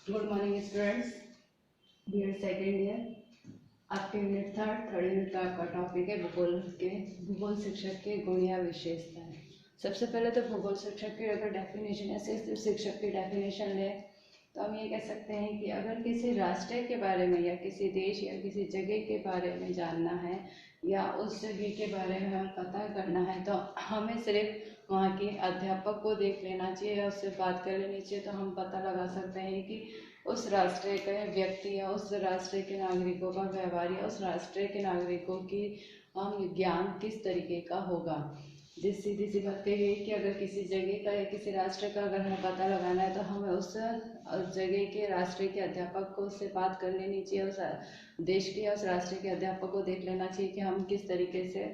Good morning students, BEd second year. आपके third unit का आपका टॉपिक है भूगोल शिक्षक के गुण या विशेषताएं। सबसे पहले तो भूगोल शिक्षक की अगर डेफिनेशन ऐसे शिक्षक की डेफिनेशन ले तो हम ये कह सकते हैं कि अगर किसी राष्ट्र के बारे में या किसी देश या किसी जगह के बारे में जानना है या उस जगह के बारे में हमें पता करना है तो हमें सिर्फ वहाँ के अध्यापक को देख लेना चाहिए या उससे बात कर लेनी चाहिए, तो हम पता लगा सकते हैं कि उस राष्ट्र के व्यक्ति या उस राष्ट्र के नागरिकों का व्यवहार या उस राष्ट्र के नागरिकों की हम ज्ञान किस तरीके का होगा। जिस सीधी सी बात कही है कि अगर किसी जगह का या किसी राष्ट्र का अगर हमें पता लगाना है तो हमें उस जगह के राष्ट्र के अध्यापक को उससे बात कर लेनी चाहिए, उस देश के या उस राष्ट्र के अध्यापक को देख लेना चाहिए कि हम किस तरीके से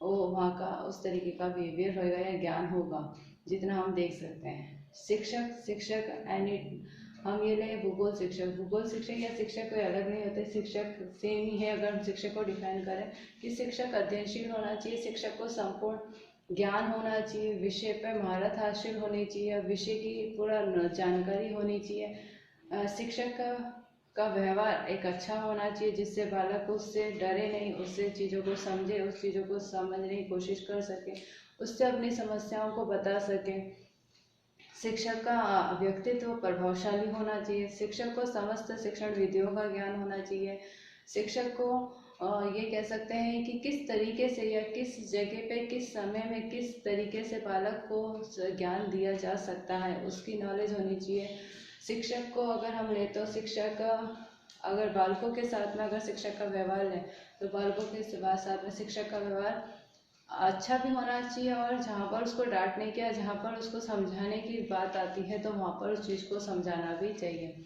वो वहाँ का उस तरीके का बिहेवियर होगा या ज्ञान होगा जितना हम देख सकते हैं। शिक्षक एनी हम ये लें भूगोल शिक्षक या शिक्षक कोई अलग नहीं होते, शिक्षक सेम ही है। अगर हम शिक्षक को डिफाइन करें कि शिक्षक अध्ययनशील होना चाहिए, शिक्षक को संपूर्ण ज्ञान होना चाहिए, विषय पर महारत हासिल होनी चाहिए, विषय की पूरा जानकारी होनी चाहिए। शिक्षक का व्यवहार एक अच्छा होना चाहिए जिससे बालक उससे डरे नहीं, उससे चीज़ों को समझे, उस चीज़ों को समझने की कोशिश कर सके, उससे अपनी समस्याओं को बता सके। शिक्षक का व्यक्तित्व प्रभावशाली होना चाहिए, शिक्षक को समस्त शिक्षण विधियों का ज्ञान होना चाहिए, शिक्षक को ये कह सकते हैं कि किस तरीके से या किस जगह पे किस समय में किस तरीके से बालक को ज्ञान दिया जा सकता है उसकी नॉलेज होनी चाहिए। शिक्षक को अगर हम ले तो शिक्षक अगर बालकों के साथ में अगर शिक्षक का व्यवहार लें तो बालकों के साथ में शिक्षक का व्यवहार अच्छा भी होना चाहिए, और जहाँ पर उसको डांटने की या जहाँ पर उसको समझाने की बात आती है तो वहाँ पर उस चीज़ को समझाना भी चाहिए।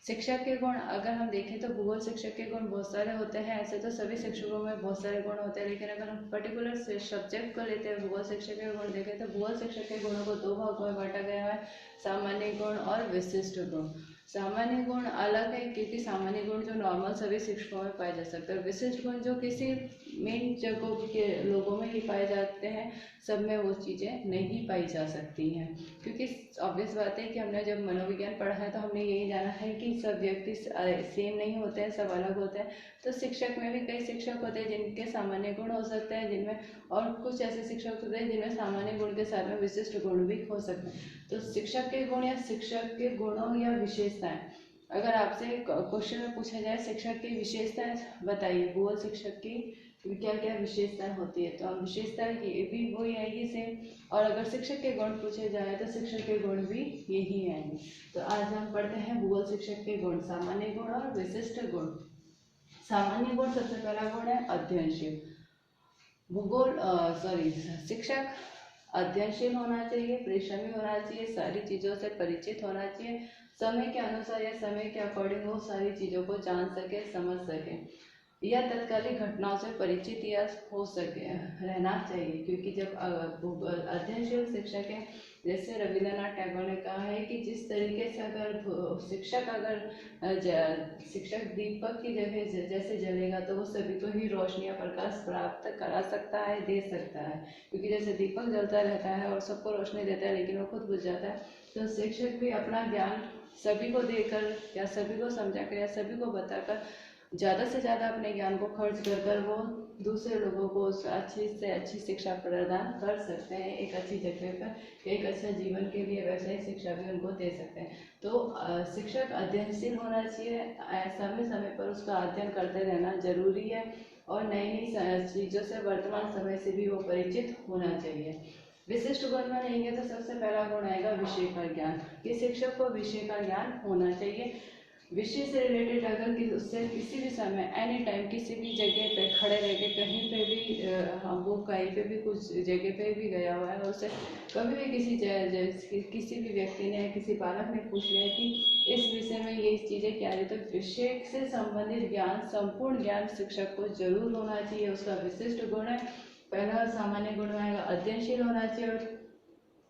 शिक्षक के गुण अगर हम देखें तो भूगोल शिक्षक के गुण बहुत सारे होते हैं। ऐसे तो सभी शिक्षकों में बहुत सारे गुण होते हैं, लेकिन अगर हम पर्टिकुलर सब्जेक्ट को लेते हैं भूगोल शिक्षक के गुण देखें तो भूगोल शिक्षक के गुणों को दो भागों में बांटा गया है, सामान्य गुण और विशिष्ट गुण। सामान्य गुण अलग है क्योंकि सामान्य गुण जो नॉर्मल सभी शिक्षकों में पाए जा सकते हैं, विशिष्ट गुण जो किसी मेन जगहों के लोगों में ही पाए जाते हैं, सब में वो चीज़ें नहीं पाई जा सकती हैं। क्योंकि ऑब्वियस बात है कि हमने जब मनोविज्ञान पढ़ा है तो हमने यही जाना है कि सब व्यक्ति सेम नहीं होते हैं, सब अलग होते हैं। तो शिक्षक में भी कई शिक्षक होते हैं जिनके सामान्य गुण हो सकते हैं, जिनमें और कुछ ऐसे शिक्षक होते हैं जिनमें सामान्य गुण के साथ में विशिष्ट गुण भी हो सकते हैं। तो शिक्षक के गुण या शिक्षक के गुणों या विशेषताएं, अगर आपसे क्वेश्चन में पूछा जाए शिक्षक की विशेषताएं बताइए, भूगोल शिक्षक की क्या क्या विशेषताएं होती है, तो हम विशेषताएं ये भी वही आएगी सेम। और अगर शिक्षक के गुण पूछे जाए तो शिक्षक के गुण भी यही आएंगे। तो आज हम पढ़ते हैं भूगोल शिक्षक के गुण, सामान्य गुण और विशिष्ट गुण। सामान्य गुण सबसे पहला गुण है अध्ययनशील। शिक्षक अध्ययनशील होना चाहिए, परिश्रमी होना चाहिए, सारी चीज़ों से परिचित होना चाहिए, समय के अनुसार या समय के अकॉर्डिंग वो सारी चीज़ों को जान सके, समझ सके, या तत्कालिक घटनाओं से परिचित या हो सके रहना चाहिए। क्योंकि जब अध्ययनशील शिक्षक है, जैसे रविंद्रनाथ टैगोर ने कहा है कि जिस तरीके से अगर शिक्षक दीपक की जगह जैसे जलेगा तो वो सभी को ही रोशनी या प्रकाश प्राप्त करा सकता है, दे सकता है। क्योंकि जैसे दीपक जलता रहता है और सबको रोशनी देता है लेकिन वो खुद बुझ जाता है, तो शिक्षक भी अपना ज्ञान सभी को देकर या सभी को समझाकर या सभी को बताकर ज़्यादा से ज़्यादा अपने ज्ञान को खर्च कर कर वो दूसरे लोगों को अच्छी से अच्छी शिक्षा प्रदान कर सकते हैं, एक अच्छी जगह पर एक अच्छा जीवन के लिए वैसे शिक्षा भी उनको दे सकते हैं। तो शिक्षक अध्ययनशील होना चाहिए, समय समय पर उसका अध्ययन करते रहना जरूरी है, और नई नई चीज़ों से वर्तमान समय से भी वो परिचित होना चाहिए। विशिष्ट गुण में लेंगे तो सबसे पहला गुण आएगा विषय का ज्ञान, कि शिक्षक को विषय का ज्ञान होना चाहिए। विषय से रिलेटेड अगर उससे किसी भी समय एनी टाइम किसी भी जगह पे खड़े रह के कहीं पे भी वो कहीं पे भी कुछ जगह पे भी गया हुआ है और उससे कभी भी किसी भी व्यक्ति ने किसी बालक ने पूछ लिया कि इस विषय में ये चीज़ें क्या है, तो विषय से संबंधित ज्ञान, संपूर्ण ज्ञान शिक्षक को जरूर होना चाहिए। उसका विशिष्ट गुण है, पहला सामान्य गुण में आएगा अध्ययनशील होना चाहिए, और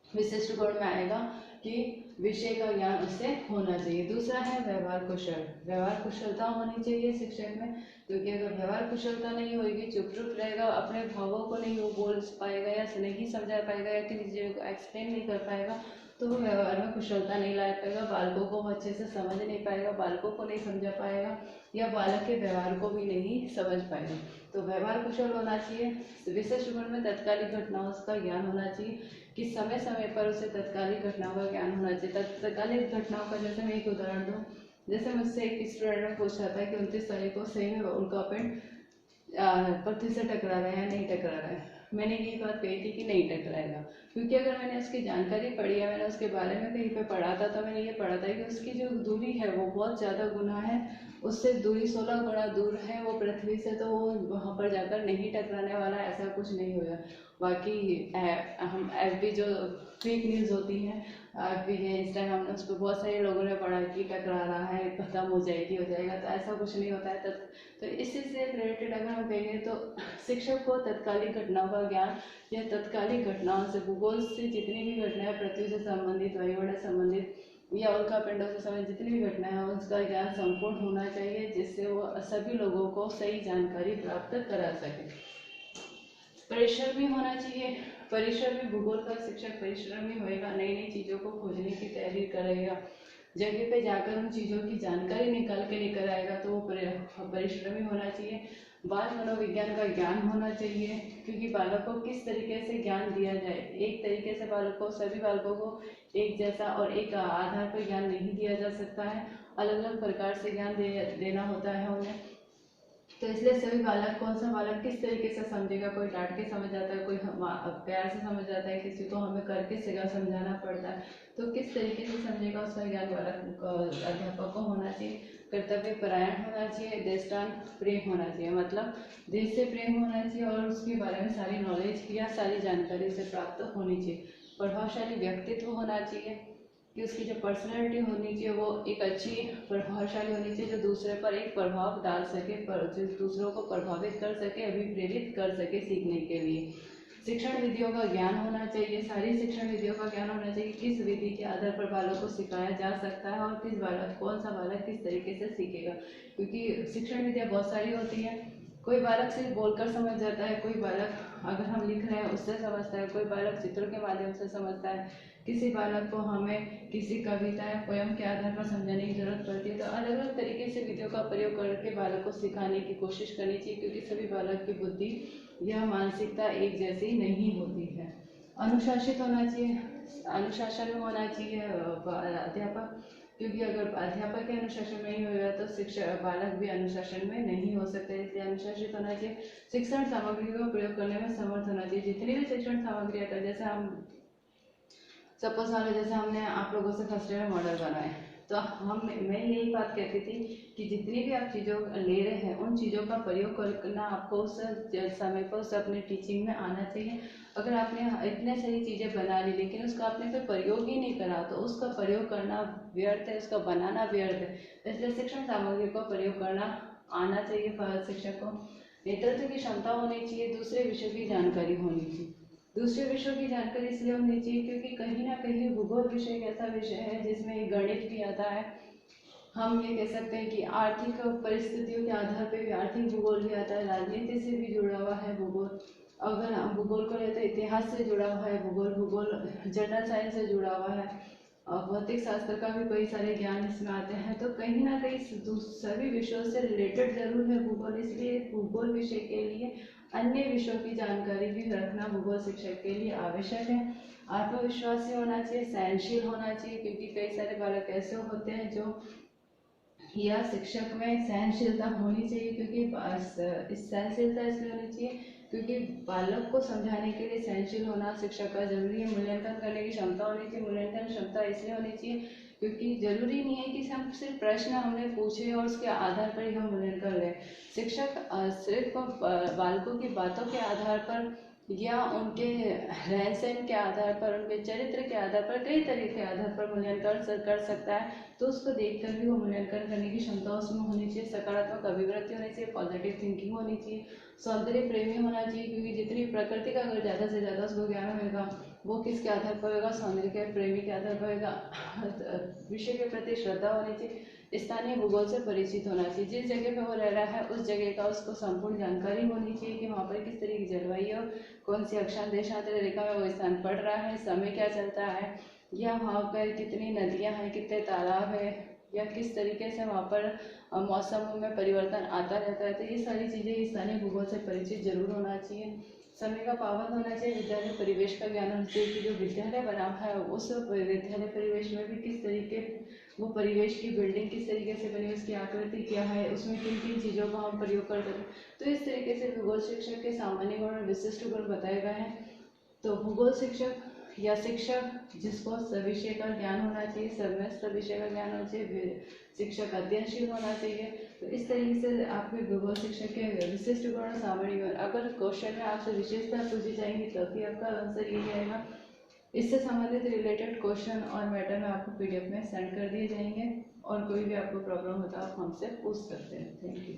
विशिष्ट गुण में आएगा कि विषय का ज्ञान उससे होना चाहिए। दूसरा है व्यवहार कुशल, व्यवहार कुशलता होनी चाहिए शिक्षक में, क्योंकि अगर व्यवहार कुशलता नहीं होगी, चुप चुप रहेगा, अपने भावों को नहीं वो बोल पाएगा या नहीं समझा पाएगा या किसी चीज़ को एक्सप्लेन नहीं कर पाएगा, तो वो व्यवहार में कुशलता नहीं ला पाएगा, बालकों को अच्छे से समझ नहीं पाएगा, बालकों को नहीं समझा पाएगा या बालक के व्यवहार को भी नहीं समझ पाएगा। तो व्यवहार कुशल होना चाहिए। विशेष गुण में तत्कालिक घटनाओं का ज्ञान होना चाहिए कि समय समय पर उसे तत्कालिक घटनाओं का ज्ञान होना चाहिए। तत्कालिक घटनाओं का जैसे मैं एक उदाहरण दूँ, जैसे मुझसे एक स्टूडेंट ने पूछा था कि 29 तारीख को सही में उनका पेंट पृथ्वी से टकरा रहा है या नहीं टकरा रहा है। मैंने ये बात कही थी कि नहीं टकराएगा, क्योंकि अगर मैंने उसकी जानकारी पढ़ी है, मैंने उसके बारे में कहीं पे पढ़ा था, तो मैंने ये पढ़ा था कि उसकी जो दूरी है वो बहुत ज़्यादा गुना है, उससे दूरी 16 गुना दूर है वो पृथ्वी से, तो वो वहाँ पर जाकर नहीं टकराने वाला, ऐसा कुछ नहीं होगा। बाकी हम FB जो फेक न्यूज़ होती हैं, FB है, इंस्टाग्राम में, उस पर बहुत सारे लोगों ने पढ़ा कि टकरा रहा है, खत्म हो जाएगी, हो जाएगा, तो ऐसा कुछ नहीं होता है। तो इसी से रिलेटेड अगर हम कहेंगे तो शिक्षक को तत्कालिक घटनाओं का ज्ञान या तत्कालिक घटनाओं से, भूगोल से जितनी भी घटनाएं पृथ्वी से संबंधित, वायुमंडल से संबंधित या उल्का पिंडों से संबंधित जितनी भी घटनाएं हैं, उसका ज्ञान संपूर्ण होना चाहिए, जिससे वो सभी लोगों को सही जानकारी प्राप्त करा सके। परिश्रमी होना चाहिए। परिश्रमी भूगोल का शिक्षक परिश्रमी होएगा, नई नई चीज़ों को खोजने की तैयारी करेगा, जगह पे जाकर उन चीज़ों की जानकारी निकाल के लेकर आएगा, तो वो परिश्रमी होना चाहिए। बाल मनोविज्ञान का ज्ञान होना चाहिए, क्योंकि बालक को किस तरीके से ज्ञान दिया जाए। एक तरीके से बालकों, सभी बालकों को एक जैसा और एक आधार पर ज्ञान नहीं दिया जा सकता है, अलग अलग प्रकार से ज्ञान देना होता है उन्हें। तो इसलिए सभी बालक, कौन सा बालक किस तरीके से समझेगा, कोई डांट के समझ जाता है, कोई प्यार से समझ जाता है, किसी को हमें करके समझाना पड़ता है, तो किस तरीके से समझेगा, उसका ज्ञान बालक अध्यापक को होना चाहिए। कर्तव्य परायण होना चाहिए, देशदान प्रेम होना चाहिए, मतलब देश से प्रेम होना चाहिए और उसके बारे में सारी नॉलेज या सारी जानकारी से प्राप्त होनी चाहिए। प्रभावशाली व्यक्तित्व होना चाहिए, कि उसकी जो पर्सनैलिटी होनी चाहिए वो एक अच्छी प्रभावशाली होनी चाहिए, जो दूसरे पर एक प्रभाव डाल सके, जो दूसरों को प्रभावित कर सके, अभिप्रेरित कर सके सीखने के लिए। शिक्षण विधियों का ज्ञान होना चाहिए, सारी शिक्षण विधियों का ज्ञान होना चाहिए, किस विधि के आधार पर बालक को सिखाया जा सकता है और किस बालक, कौन सा बालक किस तरीके से सीखेगा। क्योंकि शिक्षण विधियाँ बहुत सारी होती हैं, कोई बालक सिर्फ बोलकर समझ जाता है, कोई बालक अगर हम लिख रहे हैं उससे समझता है, कोई बालक चित्रों के माध्यम से समझता है, किसी बालक को हमें किसी कविता या पोयम के आधार पर समझाने की जरूरत पड़ती है। तो अलग अलग तरीके से विधियों का प्रयोग करके बालक को सिखाने की कोशिश करनी चाहिए, क्योंकि सभी बालक की बुद्धि या मानसिकता एक जैसी नहीं होती है। अनुशासित होना चाहिए, अनुशासन में होना चाहिए अध्यापक, क्योंकि अगर अध्यापक के अनुशासन में नहीं होगा तो शिक्षक, बालक भी अनुशासन में नहीं हो सकते, इसलिए अनुशासित होना चाहिए। शिक्षण सामग्री का प्रयोग करने में समर्थ होना चाहिए, जितनी भी शिक्षण सामग्री आता है, जैसे हम सपोज मान लो जैसे हमने आप लोगों से फर्स्ट ईयर में मॉडल बनाए, तो मैं यही बात कहती थी कि जितनी भी आप चीज़ों ले रहे हैं उन चीज़ों का प्रयोग करना आपको उस समय पर उस अपने टीचिंग में आना चाहिए। अगर आपने इतने सारी चीज़ें बना ली लेकिन उसका आपने कोई प्रयोग ही नहीं करा, तो उसका प्रयोग करना व्यर्थ है, उसका बनाना व्यर्थ है। इसलिए शिक्षण सामग्री का प्रयोग करना आना चाहिए शिक्षक को। नेतृत्व की क्षमता होनी चाहिए, दूसरे विषयों की जानकारी होनी चाहिए। दूसरे विषयों की जानकारी इसलिए होनी चाहिए क्योंकि कहीं ना कहीं भूगोल विषय एक ऐसा विषय है जिसमें गणित भी आता है। हम ये कह सकते हैं कि आर्थिक परिस्थितियों के आधार पर भी आर्थिक भूगोल भी आता है, राजनीति से भी जुड़ा हुआ है भूगोल। अगर हम भूगोल को लेते हैं, इतिहास से जुड़ा हुआ है भूगोल, भूगोल जनरल साइंस से जुड़ा हुआ है, और भौतिक शास्त्र का भी कई सारे ज्ञान इसमें आते हैं। तो कहीं ना कहीं सभी विषयों से रिलेटेड जरूर है भूगोल, इसलिए भूगोल विषय के लिए अन्य विषयों की जानकारी भी रखना भूगोल शिक्षक के लिए आवश्यक है। आत्मविश्वासी होना चाहिए, सहनशील होना चाहिए, क्योंकि कई सारे बालक ऐसे होते हैं जो, या शिक्षक में सहनशीलता होनी चाहिए, क्योंकि इस सहनशीलता इसलिए होनी चाहिए क्योंकि बालक को समझाने के लिए सहनशील होना शिक्षक का जरूरी है। मूल्यांकन करने की क्षमता होनी चाहिए, मूल्यांकन क्षमता इसलिए होनी चाहिए क्योंकि जरूरी नहीं है कि हम सिर्फ प्रश्न हमने पूछे और उसके आधार पर ही हम मूल्यांकन लें। शिक्षक सिर्फ बालकों की बातों के आधार पर या उनके रहन सहन के आधार पर, उनके चरित्र के आधार पर, कई तरीके के आधार पर मूल्यांकन कर सकता है। तो उसको देखकर भी वो मूल्यांकन करने की क्षमता उसमें होनी चाहिए, सकारात्मक अभिवृत्ति होनी चाहिए, पॉजिटिव थिंकिंग होनी चाहिए, सौंदर्य प्रेमी होना चाहिए, क्योंकि जितनी प्रकृति का अगर ज़्यादा से ज़्यादा उसको ज्ञान होगा वो किसके आधार पर होगा, सौंदर्य के प्रेमी के आधार पर होगा। विषय के प्रति श्रद्धा होनी चाहिए, स्थानीय भूगोल से परिचित होना चाहिए, जिस जगह पे वो रह रहा है उस जगह का उसको संपूर्ण जानकारी होनी चाहिए कि वहाँ पर किस तरह की जलवायु, कौन सी अक्षांश देशांतर रेखा में वो स्थान पड़ रहा है, समय क्या चलता है, या वहाँ पर कितनी नदियाँ हैं, कितने तालाब है, या किस तरीके से वहाँ पर मौसम में परिवर्तन आता रहता है। तो ये सारी चीज़ें स्थानीय भूगोल से परिचित जरूर होना चाहिए। समय का पाबंद होना चाहिए। विद्यालय परिवेश का ज्ञान होना चाहिए कि जो विद्यालय बना है उस विद्यालय परिवेश में भी किस तरीके वो परिवेश की बिल्डिंग किस तरीके से बनी, उसकी आकृति क्या है, उसमें किन किन चीज़ों का हम प्रयोग करते हैं। तो इस तरीके से भूगोल शिक्षक के सामान्य गुण और विशिष्ट गुण बताए गए हैं। तो भूगोल शिक्षक या शिक्षक जिसको सविषय का ज्ञान होना चाहिए, समस्त विषय का ज्ञान होना चाहिए, शिक्षक अध्ययनशील होना चाहिए। तो इस तरीके से आपके भूगोल शिक्षक के विशिष्ट गुण और सामान्य गुण अगर क्वेश्चन में आपसे विशेषता पूछी जाएंगी तभी आपका आंसर यही आएगा। इससे संबंधित रिलेटेड क्वेश्चन और मैटर में आपको पीडीएफ में सेंड कर दिए जाएंगे, और कोई भी आपको प्रॉब्लम होता है आप हमसे पूछ सकते हैं। Thank you.